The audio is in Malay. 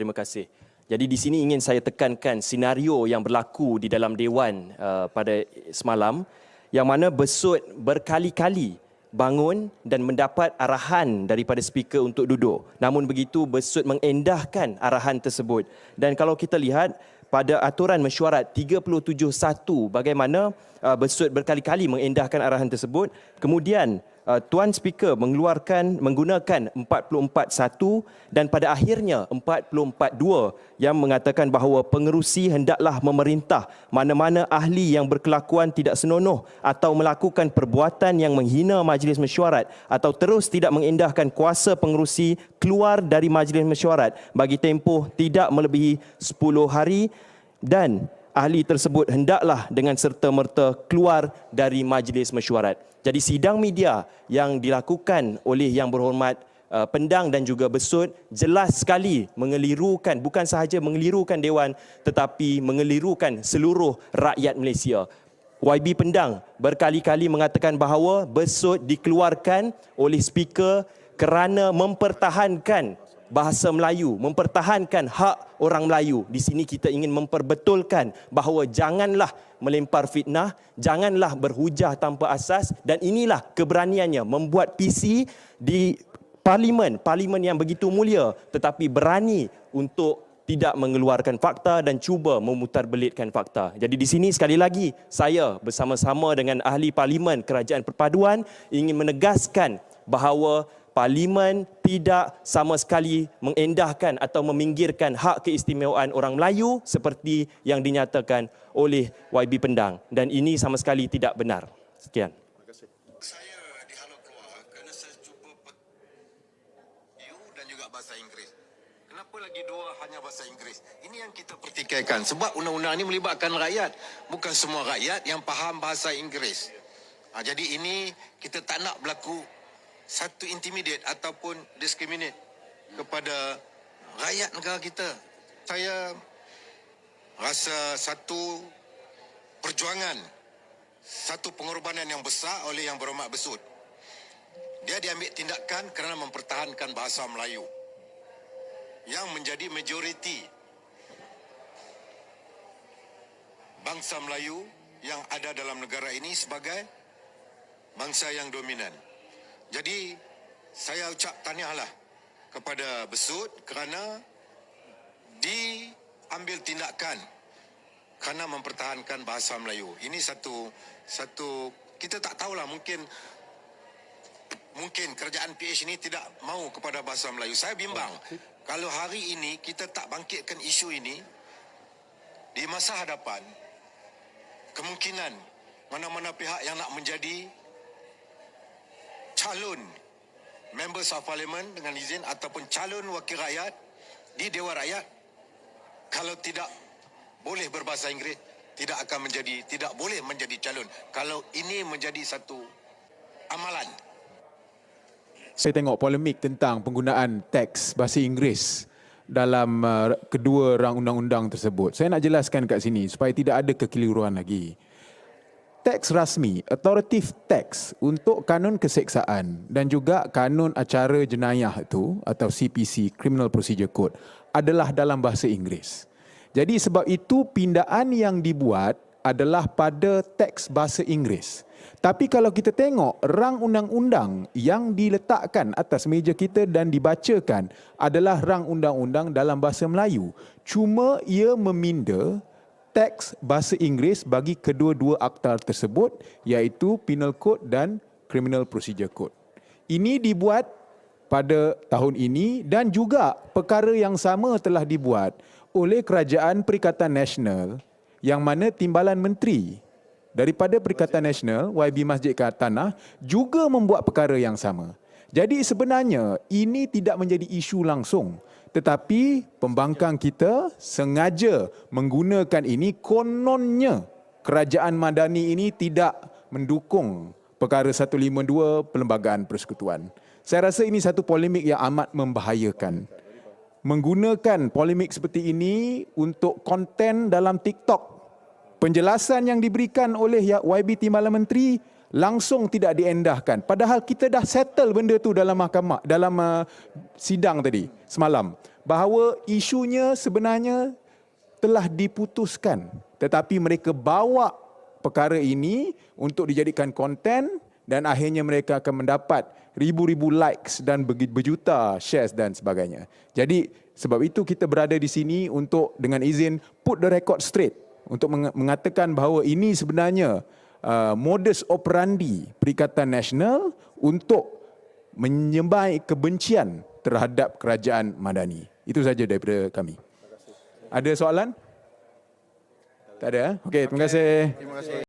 Terima kasih. Jadi di sini ingin saya tekankan senario yang berlaku di dalam Dewan pada semalam, yang mana Besut berkali-kali bangun dan mendapat arahan daripada speaker untuk duduk. Namun begitu, Besut mengendahkan arahan tersebut. Dan kalau kita lihat pada aturan mesyuarat 37.1, bagaimana Besut berkali-kali mengendahkan arahan tersebut, kemudian Tuan Speaker menggunakan 44.1 dan pada akhirnya 44.2 yang mengatakan bahawa pengerusi hendaklah memerintah mana-mana ahli yang berkelakuan tidak senonoh atau melakukan perbuatan yang menghina majlis mesyuarat atau terus tidak mengendahkan kuasa pengerusi keluar dari majlis mesyuarat bagi tempoh tidak melebihi 10 hari dan ahli tersebut hendaklah dengan serta-merta keluar dari majlis mesyuarat. Jadi sidang media yang dilakukan oleh Yang Berhormat Pendang dan juga Besut jelas sekali mengelirukan, bukan sahaja mengelirukan Dewan tetapi mengelirukan seluruh rakyat Malaysia. YB Pendang berkali-kali mengatakan bahawa Besut dikeluarkan oleh speaker kerana mempertahankan bahasa Melayu, mempertahankan hak orang Melayu. Di sini kita ingin memperbetulkan bahawa janganlah melempar fitnah, janganlah berhujah tanpa asas, dan inilah keberaniannya membuat PC di parlimen yang begitu mulia tetapi berani untuk tidak mengeluarkan fakta dan cuba memutarbelitkan fakta. Jadi di sini sekali lagi saya bersama-sama dengan ahli parlimen Kerajaan Perpaduan ingin menegaskan bahawa Parlimen tidak sama sekali mengendahkan atau meminggirkan hak keistimewaan orang Melayu seperti yang dinyatakan oleh YB Pendang, dan ini sama sekali tidak benar. Sekian. Saya dihalau keluar kerana saya cuba you dan juga bahasa Inggeris. Kenapa lagi dua hanya bahasa Inggeris? Ini yang kita pertikaikan sebab undang-undang ini melibatkan rakyat. Bukan semua rakyat yang faham bahasa Inggeris. Jadi ini kita tak nak berlaku satu intimidate ataupun discriminate kepada rakyat negara kita. Saya rasa satu perjuangan, satu pengorbanan yang besar oleh Yang Berhormat Besut. Dia diambil tindakan kerana mempertahankan bahasa Melayu yang menjadi majoriti bangsa Melayu yang ada dalam negara ini sebagai bangsa yang dominan. Jadi saya ucap tahniahlah kepada Besut kerana diambil tindakan kerana mempertahankan bahasa Melayu. Ini satu kita tak tahulah, mungkin kerajaan PH ini tidak mahu kepada bahasa Melayu. Saya bimbang kalau hari ini kita tak bangkitkan isu ini, di masa hadapan kemungkinan mana-mana pihak yang nak menjadi calon members of parliament dengan izin ataupun calon wakil rakyat di Dewan Rakyat, kalau tidak boleh berbahasa Inggeris, tidak boleh menjadi calon. Kalau ini menjadi satu amalan. Saya tengok polemik tentang penggunaan teks bahasa Inggeris dalam kedua rang undang-undang tersebut. Saya nak jelaskan kat sini supaya tidak ada kekeliruan lagi. Teks rasmi, authoritative text untuk kanun keseksaan dan juga kanun acara jenayah itu atau CPC, Criminal Procedure Code, adalah dalam bahasa Inggeris. Jadi sebab itu pindaan yang dibuat adalah pada teks bahasa Inggeris. Tapi kalau kita tengok rang undang-undang yang diletakkan atas meja kita dan dibacakan adalah rang undang-undang dalam bahasa Melayu. Cuma ia meminda teks bahasa Inggeris bagi kedua-dua akta tersebut, iaitu Penal Code dan Criminal Procedure Code. Ini dibuat pada tahun ini dan juga perkara yang sama telah dibuat oleh Kerajaan Perikatan Nasional yang mana Timbalan Menteri daripada Perikatan Nasional, YB Masjid Kat Tanah, juga membuat perkara yang sama. Jadi sebenarnya ini tidak menjadi isu langsung, tetapi pembangkang kita sengaja menggunakan ini, kononnya kerajaan Madani ini tidak mendukung perkara 152 Perlembagaan Persekutuan. Saya rasa ini satu polemik yang amat membahayakan. Menggunakan polemik seperti ini untuk konten dalam TikTok. Penjelasan yang diberikan oleh YB Timbalan Menteri langsung tidak diendahkan. Padahal kita dah settle benda tu dalam mahkamah, dalam sidang tadi semalam, bahawa isunya sebenarnya telah diputuskan, tetapi mereka bawa perkara ini untuk dijadikan konten dan akhirnya mereka akan mendapat ribu-ribu likes dan berjuta shares dan sebagainya. Jadi sebab itu kita berada di sini untuk dengan izin put the record straight, untuk mengatakan bahawa ini sebenarnya modus operandi Perikatan Nasional untuk menyemai kebencian terhadap kerajaan Madani. Itu saja daripada kami. Ada soalan? Tak ada? Okey, terima kasih.